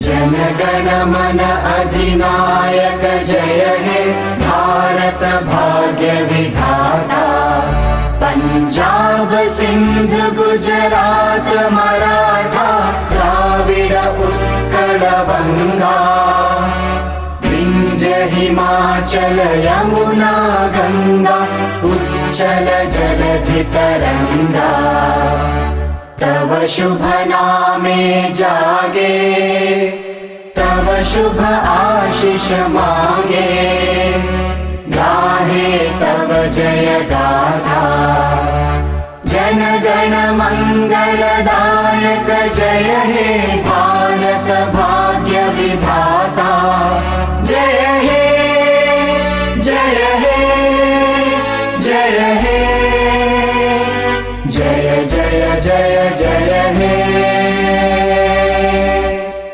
जनगण मन अधिनायक जय हे भारत भाग्य विधाता। पंजाब सिंध गुजरात मराठा द्राविड उत्कल बंगा। विंध्य हिमाचल यमुना गंगा उच्चल जलधि तरंगा। तव शुभ नामे जागे तव शुभ आशीष मांगे। गाहे तव जय गाथा जनगण मंगलदायक जय हे भारत भाग्य विधाता।